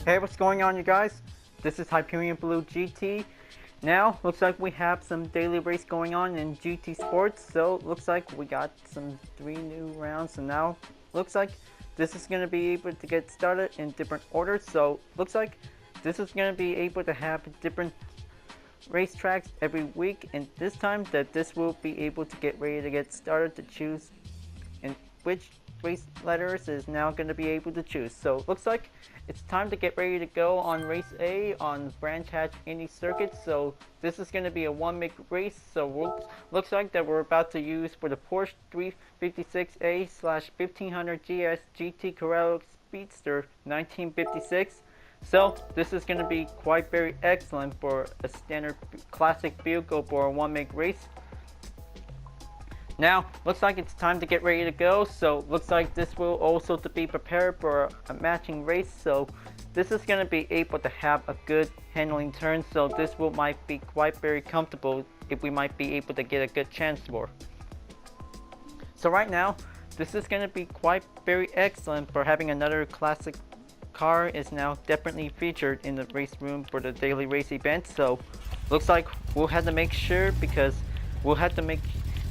Hey, what's going on, you guys? This is Hyperion-Blue-GT. Now, looks like we have some daily race going on in GT Sports, so looks like we got some 3 new rounds, and now looks like this is going to be able to get started in different orders, so looks like this is going to be able to have different racetracks every week, and this time that this will be able to get ready to get started to choose in which race letters is now going to be able to choose. So looks like it's time to get ready to go on race A on Branch Hatch Indy circuit. So this is going to be a 1-make race. So looks like that we're about to use for the Porsche 356A/1500 GS GT Carrera Speedster 1956. So this is going to be quite very excellent for a standard classic vehicle for a 1-make race. Now, looks like it's time to get ready to go, so looks like this will also to be prepared for a matching race, so this is going to be able to have a good handling turn, so this might be quite very comfortable if we might be able to get a good chance for. So right now, this is going to be quite very excellent for having another classic car is now definitely featured in the race room for the daily race event, so looks like we'll have to make sure because we'll have to make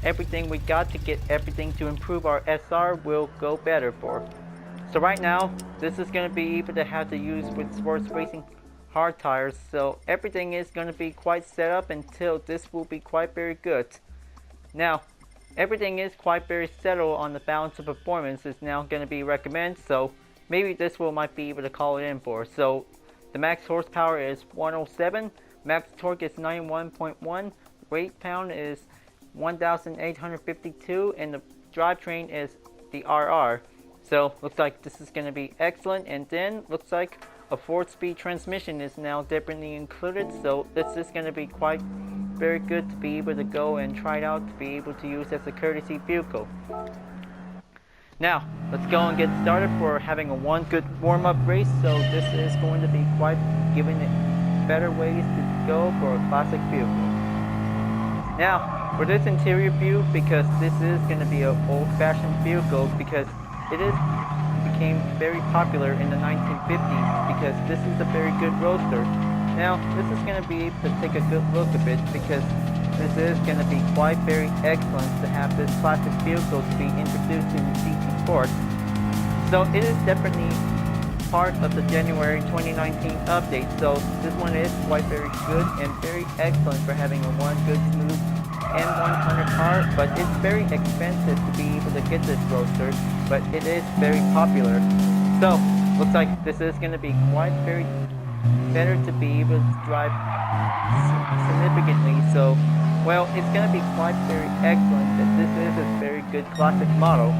everything we got to get everything to improve our SR will go better for. So right now, this is going to be able to have to use with sports racing hard tires, so everything is going to be quite set up until this will be quite very good. Now, everything is quite very settled on the balance of performance is now going to be recommended, so maybe this might be able to call it in for. So the max horsepower is 107, max torque is 91.1, weight pound is 1,852, and the drivetrain is the RR. So looks like this is going to be excellent, and then looks like a 4-speed transmission is now definitely included, so this is going to be quite very good to be able to go and try it out to be able to use as a courtesy vehicle. Now let's go and get started for having a good warm-up race, so this is going to be quite giving it better ways to go for a classic vehicle. Now, for this interior view, because this is going to be an old-fashioned vehicle, because it became very popular in the 1950s, because this is a very good roadster. Now, this is going to be able to take a good look at it, because this is going to be quite very excellent to have this classic vehicle to be introduced in GT Sport. So it is definitely part of the January 2019 update, so this one is quite very good and very excellent for having a good smooth M100 car, but it's very expensive to be able to get this roadster, but it is very popular. So looks like this is going to be quite very better to be able to drive significantly, so well, it's going to be quite very excellent that this is a very good classic model.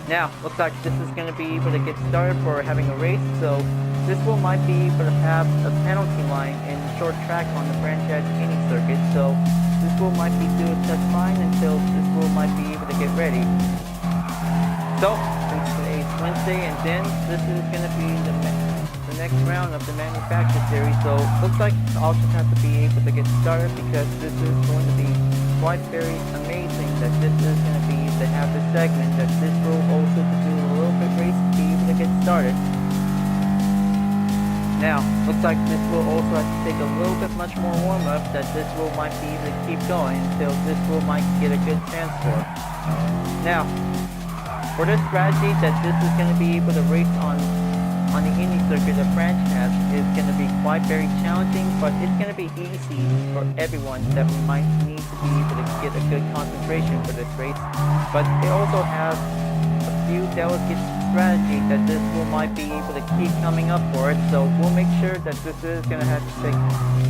Now, looks like this is going to be able to get started for having a race, so this might be able to have a penalty line in short track on the Branch Hatch Indy circuit, so this might be doing just fine until this might be able to get ready. So, since today's Wednesday, and then this is going to be the next round of the manufacturer series, so looks like I'll just have to be able to get started because this is going to be quite very amazing that this is going to be to have this segment that this will also to do a little bit race to be able to get started. Now, looks like this will also have to take a little bit much more warm up that this might be able to keep going until this might get a good chance for. Now, for this strategy that this is going to be able to race on the Indy circuit of Branch Hatch is going to be quite very challenging, but it's going to be easy for everyone that might need to be able to get a good concentration for this race. But it also has a few delicate strategies that this might be able to keep coming up for it, so we'll make sure that this is going to have to take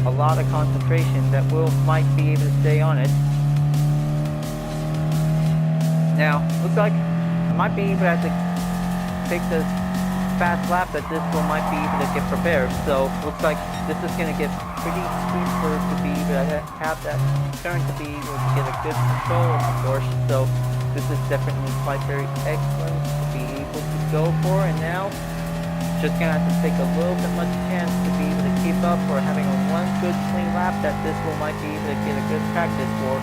a lot of concentration that might be able to stay on it. Now, looks like I might be able to have to take this fast lap that this might be able to get prepared, so looks like this is going to get pretty steep for it to be able to have that turn to be able to get a good control of the Porsche, so this is definitely quite very excellent to be able to go for, and now just going to have to take a little bit much chance to be able to keep up for having a good clean lap that this might be able to get a good practice for.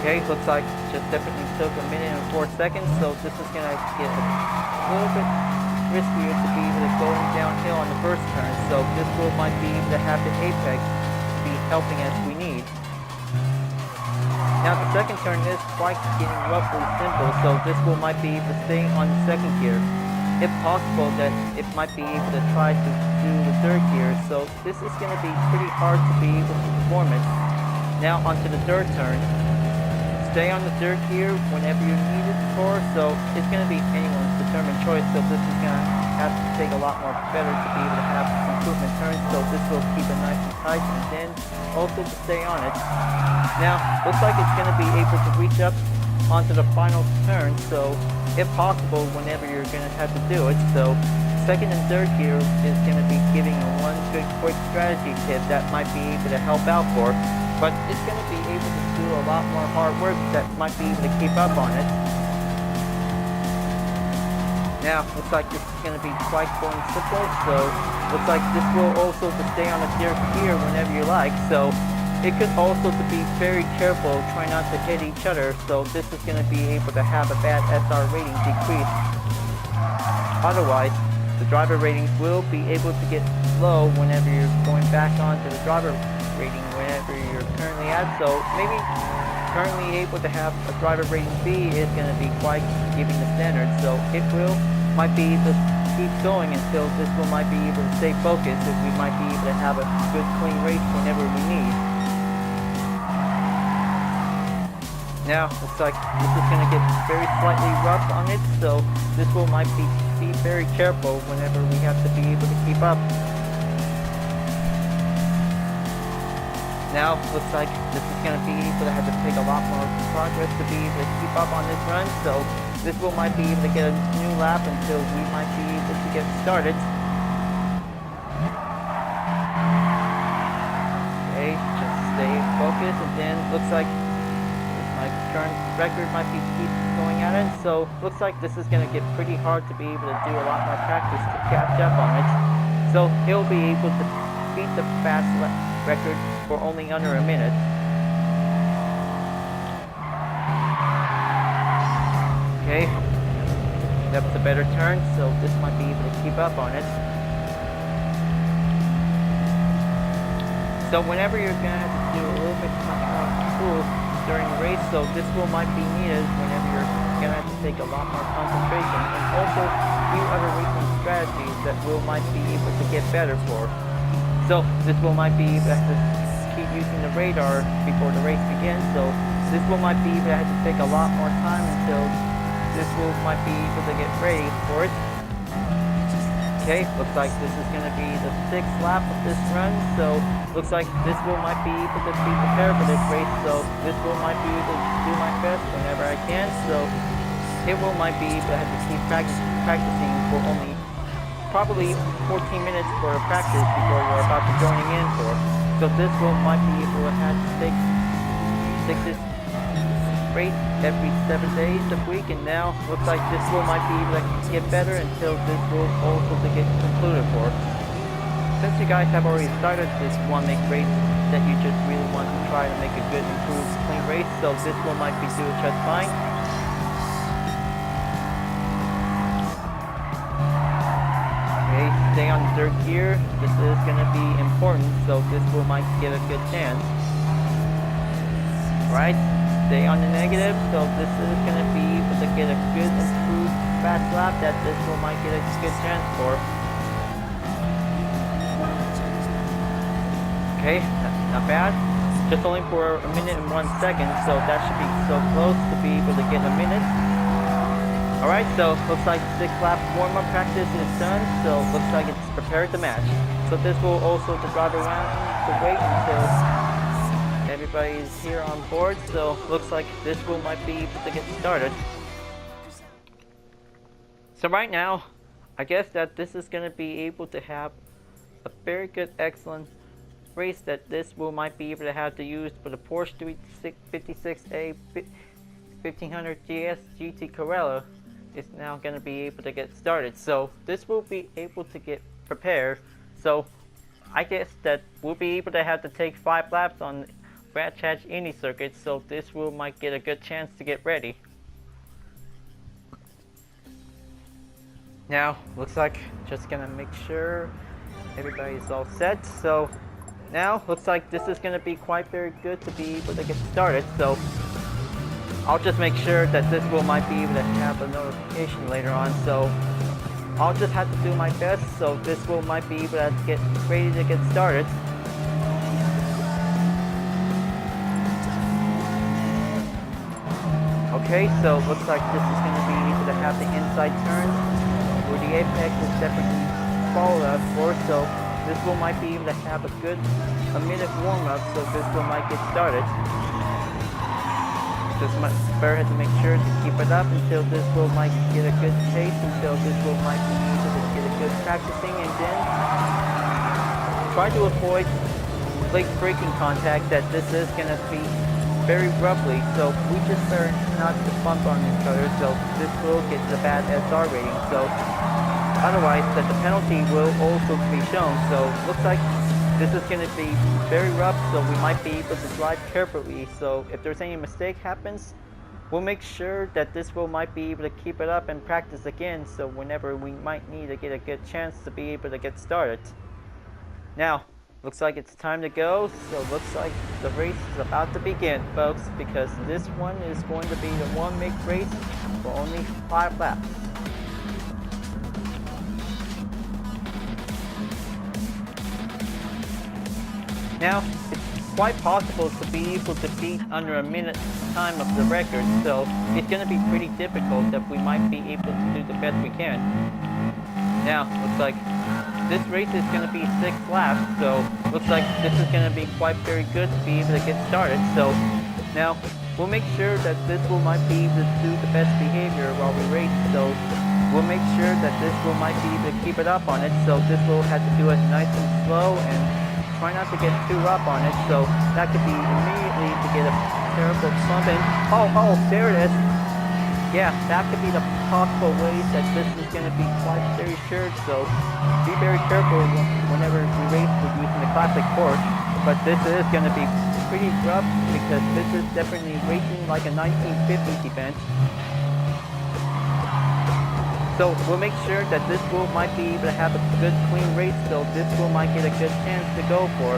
Okay, looks like just definitely took 1 minute and 4 seconds, so this is gonna get a little bit riskier to be able to going downhill on the first turn, so this wheel might be able to have the apex be helping as we need. Now the second turn is quite getting roughly simple, so this wheel might be able to stay on the second gear. If possible, that it might be able to try to do the third gear, so this is going to be pretty hard to be able to perform it. Now onto the third turn. Stay on the third gear whenever you need it for, so it's going to be anyone's determined choice, so this is going to have to take a lot more better to be able to have improvement turns, so this will keep it nice and tight, and then also to stay on it. Now, looks like it's going to be able to reach up onto the final turn, so if possible, whenever you're going to have to do it, so second and third gear is going to be giving you one good quick strategy tip that might be able to help out for, but it's going to be able to do a lot more hard work that might be able to keep up on it. Now, looks like this is going to be quite going simple, so looks like this will also to stay on the third gear whenever you like, so it could also to be very careful, try not to hit each other, so this is going to be able to have a bad SR rating decrease. Otherwise, the driver ratings will be able to get low whenever you're going back onto the driver rating whenever you're currently at, so maybe currently able to have a driver rating B is going to be quite giving the standard, so it will might be able to keep going until this will might be able to stay focused if we might be able to have a good clean race whenever we need. Now, looks like this is going to get very slightly rough on it, so this will might be very careful whenever we have to be able to keep up. Now, looks like this is going to be able to have to take a lot more progress to be able to keep up on this run, so this will might be able to get a new lap until we might be able to get started. Okay, just stay focused, and then looks like my current record might be keep going at it, so looks like this is going to get pretty hard to be able to do a lot more practice to catch up on it. So he'll be able to beat the fast record for only under a minute. Okay, that's a better turn, so this might be able to keep up on it. So whenever you're going to have to do a little bit more cool during the race, so this will might be needed whenever you're going to have to take a lot more concentration, and also a few other racing strategies that will might be able to get better for. So this will might be able to have to keep using the radar before the race begins, so this will might be able to have to take a lot more time until this will might be able to get ready for it. Okay, looks like this is going to be the 6th lap of this run, so looks like this will might be able to be prepared for this race, so this will might be able to do my best whenever I can, so it will might be able to have to keep practicing for only probably 14 minutes for a practice before you're about to joining in for. So this will might be able to have to take this race every 7 days a week, and now looks like this will might be able to get better until this will also to get concluded for. Since you guys have already started this one make race that you just really want to try to make a good improved clean race, so this will might be doing just fine. Okay, stay on the 3rd gear. This is going to be important, so this will might get a good chance. Right? Stay on the negative, so this is going to be able to get a good improved fast lap that this will might get a good chance for. Okay, that's not bad. Just only for 1 minute and 1 second, so that should be so close to be able to get a minute. Alright, so looks like 6th lap warm-up practice is done, so looks like it's prepared to match. So this will also the driver want to wait until everybody's here on board, so looks like this will might be able to get started. So right now, I guess that this is going to be able to have a very good, excellent race that this will might be able to have to use for the Porsche 356A 1500 GS GT Carrera is now going to be able to get started. So this will be able to get prepared. So I guess that we'll be able to have to take 5 laps on scratch hatch Indy circuit, so this wheel might get a good chance to get ready. Now, looks like just gonna make sure everybody's all set. So now, looks like this is gonna be quite very good to be able to get started. So I'll just make sure that this wheel might be able to have a notification later on. So I'll just have to do my best. So this wheel might be able to get ready to get started. Okay, so looks like this is gonna be able to have the inside turn, where the apex is definitely followed up for, so this wheel might be able to have a minute warm-up, so this wheel might get started. Just better have to make sure to keep it up until this wheel might get a good pace, until this wheel might be able to get a good practicing, and then try to avoid late braking contact that this is going to be very roughly, so we just better not to bump on each other, so this will get a bad SR rating, so otherwise that the penalty will also be shown. So looks like this is going to be very rough, so we might be able to drive carefully. So if there's any mistake happens, we'll make sure that this wheel might be able to keep it up and practice again, so whenever we might need to get a good chance to be able to get started. Now, looks like it's time to go, so looks like the race is about to begin, folks, because this one is going to be the one-make race for only 5 laps. Now, it's quite possible to be able to beat under a minute time of the record, so it's going to be pretty difficult that we might be able to do the best we can. Now, looks like this race is going to be 6 laps, so looks like this is going to be quite very good to be able to get started. So now we'll make sure that this wheel might be able to do the best behavior while we race, so we'll make sure that this wheel might be able to keep it up on it, so this wheel has to do it nice and slow and try not to get too up on it, so that could be immediately to get a terrible bump in. Oh, there it is. Yeah, that could be the possible ways that this is going to be quite very sure, so be very careful whenever we race with using the classic Porsche, but this is going to be pretty rough because this is definitely racing like a 1950s event. So we'll make sure that this wheel might be able to have a good clean race, so this wheel might get a good chance to go for.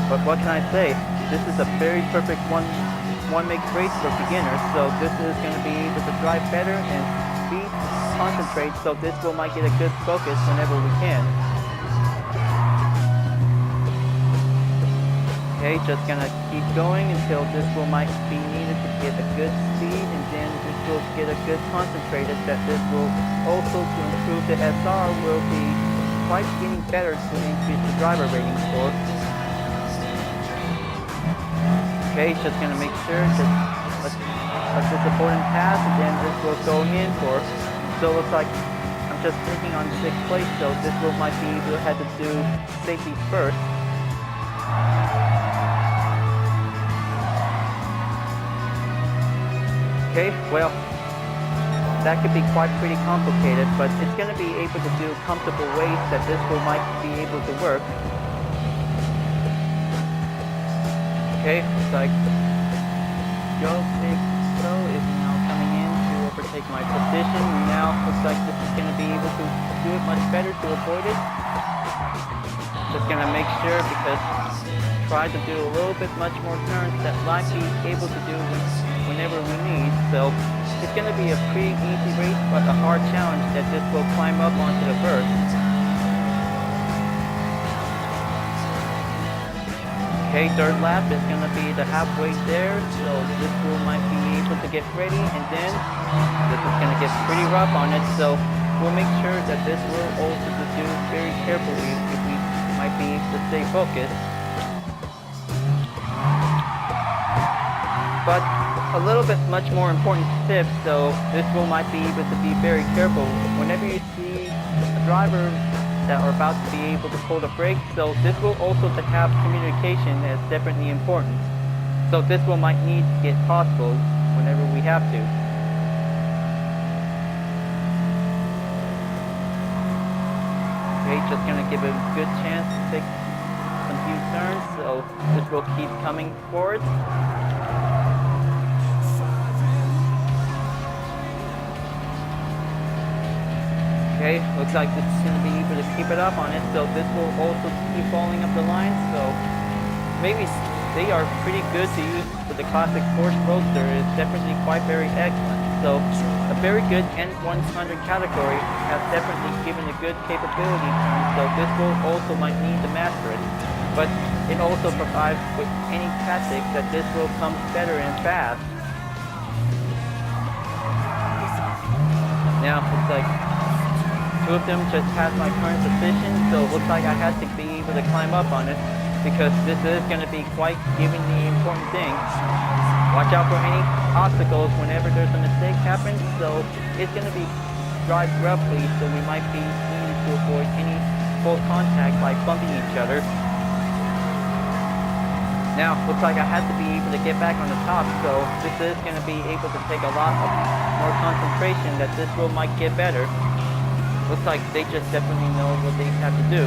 But what can I say? This is a very perfect one-make race for beginners, so this is going to be able to drive better and concentrate, so this wheel might get a good focus whenever we can. Okay, just gonna keep going until this wheel might be needed to get a good speed, and then this will get a good concentrated, that this will also, to improve the SR, will be quite getting better to increase the driver rating score. Okay, just gonna make sure to let the supporting pass, and then this will go in for. So it looks like I'm just thinking on 6th place, so this will might be able to have to do safety first. Okay, well, that could be quite pretty complicated, but it's going to be able to do comfortable ways that this will might be able to work. Okay, looks like Joe Big Pro is now coming in to overtake my position. Now looks like this is going to be able to do it much better to avoid it. Just going to make sure, because try to do a little bit much more turns that might be able to do whenever we need. So it's going to be a pretty easy race, but a hard challenge that this will climb up onto the first. Okay, 3rd lap is going to be the halfway there, so this wheel might be able to get ready, and then this is going to get pretty rough on it, so we'll make sure that this will also do very carefully if we might be able to stay focused. But a little bit much more important tip, so this wheel might be able to be very careful whenever you see a driver that are about to be able to pull the brake, so this will also to have communication is definitely important. So this will might need to get possible whenever we have to. Okay, just gonna give it a good chance to take some few turns, so this will keep coming forward. Okay, looks like this is going to be able to keep it up on it, so this will also keep following up the line, so maybe they are pretty good to use for the classic Porsche Roadster. Is definitely quite very excellent. So a very good N100 category has definitely given a good capability turn, so this will also might need to master it. But it also provides with any tactics that this will come better and fast. Now looks like two of them just passed my current position, so it looks like I had to be able to climb up on it because this is going to be quite giving the important thing. Watch out for any obstacles whenever there's a mistake happens, so it's going to be drive roughly, so we might be needing to avoid any full contact by bumping each other. Now, looks like I had to be able to get back on the top, so this is going to be able to take a lot of more concentration that this will might get better. Looks like they just definitely know what they have to do.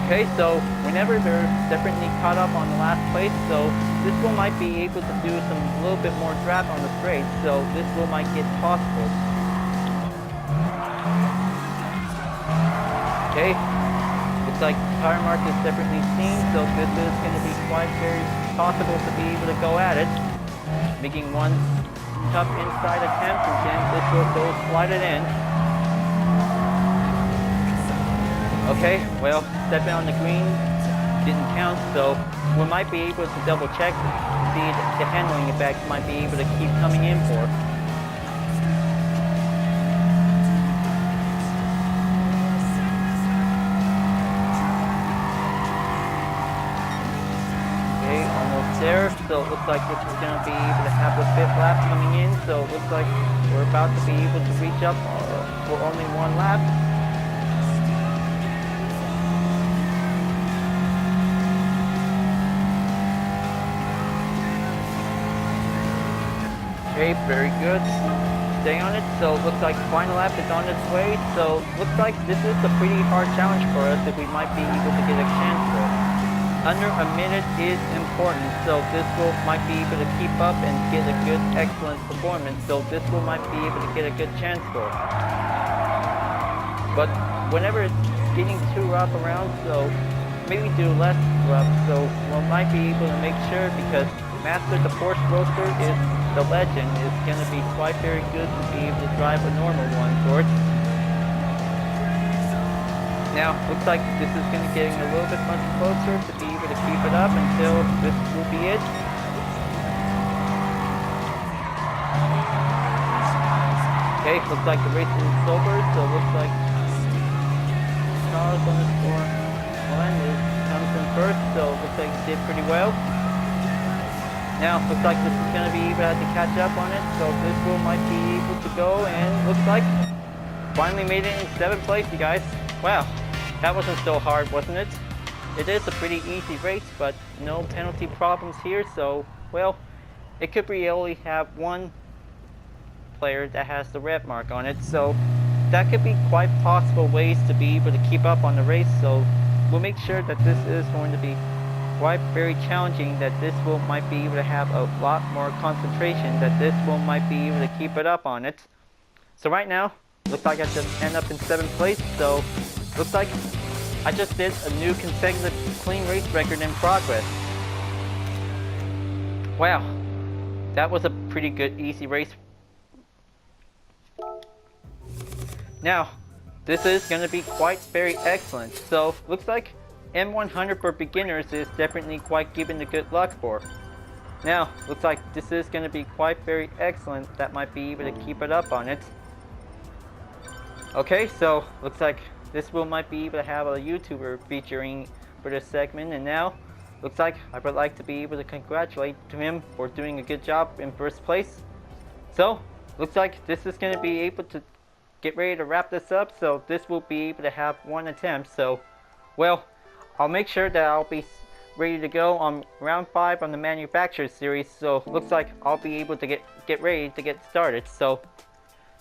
Okay, so whenever they're definitely caught up on the last place, so this will might be able to do some little bit more drag on the straight, so this will might get possible. Okay, looks like tire mark is definitely seen, so this is going to be quite very possible to be able to go at it, making one tough inside attempt, and then this will go slide it in. Okay, well, stepping on the green didn't count, so we might be able to double check to see the handling effects might be able to keep coming in for. There, so it looks like this is going to be able to have the 5th lap coming in, so it looks like we're about to be able to reach up for only 1 lap. Okay, very good. Stay on it, so it looks like final lap is on its way, so it looks like this is a pretty hard challenge for us if we might be able to get a chance for it. Under a minute is important, so this will might be able to keep up and get a good, excellent performance. So this will might be able to get a good chance for it. But whenever it's getting too rough around, so maybe do less rough. So we might be able to make sure, because Master the Porsche Roadster is the legend, is going to be quite very good to be able to drive a normal one for it. Now, looks like this is going to be getting a little bit much closer to be able to keep it up until this will be it. Okay, looks like the race is over, so it looks like Charles on the score one comes in first, so it looks like he did pretty well. Now, looks like this is going to be able to catch up on it, so this will might be able to go, and looks like finally made it in 7th place, you guys. Wow, that wasn't so hard, wasn't it? It is a pretty easy race, but no penalty problems here, so, well, it could really only have one player that has the red mark on it, so that could be quite possible ways to be able to keep up on the race, so we'll make sure that this is going to be quite very challenging, that this will might be able to have a lot more concentration, that this will might be able to keep it up on it. So right now, looks like I just end up in 7th place, so looks like I just did a new consecutive clean race record in progress. Wow, that was a pretty good easy race. Now, this is going to be quite very excellent. So, looks like M100 for beginners is definitely quite giving the good luck for. Now, looks like this is going to be quite very excellent. That might be able to keep it up on it. Okay, so looks like this will might be able to have a YouTuber featuring for this segment, and now looks like I would like to be able to congratulate to him for doing a good job in 1st place. So looks like this is going to be able to get ready to wrap this up, so this will be able to have 1 attempt. So, well, I'll make sure that I'll be ready to go on round 5 on the manufacturer series, so looks like I'll be able to get ready to get started. So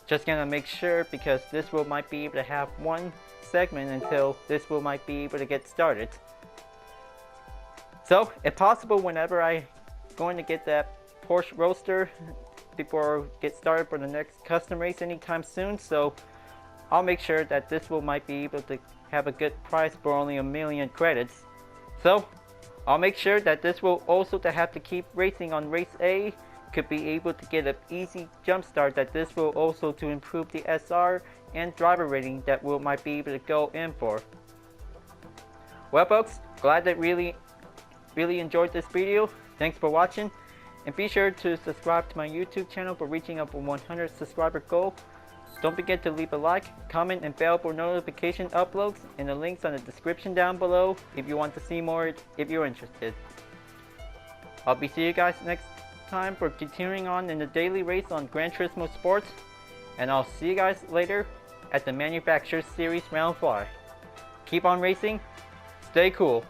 Just gonna make sure, because this will might be able to have one segment until this will might be able to get started. So if possible, whenever I going to get that Porsche Roadster before get started for the next custom race anytime soon, so I'll make sure that this will might be able to have a good price for only 1,000,000 credits. So I'll make sure that this will also to have to keep racing on race A could be able to get an easy jump start, that this will also to improve the SR and driver rating that will might be able to go in for. Well folks, glad that really enjoyed this video. Thanks for watching, and be sure to subscribe to my YouTube channel for reaching up a 100 subscriber goal. Don't forget to leave a like, comment, and bell for notification uploads, and the links on the description down below if you want to see more if you're interested. I'll be seeing you guys next time for continuing on in the daily race on Gran Turismo Sports, and I'll see you guys later at the Manufacturers Series Round 5. Keep on racing, stay cool.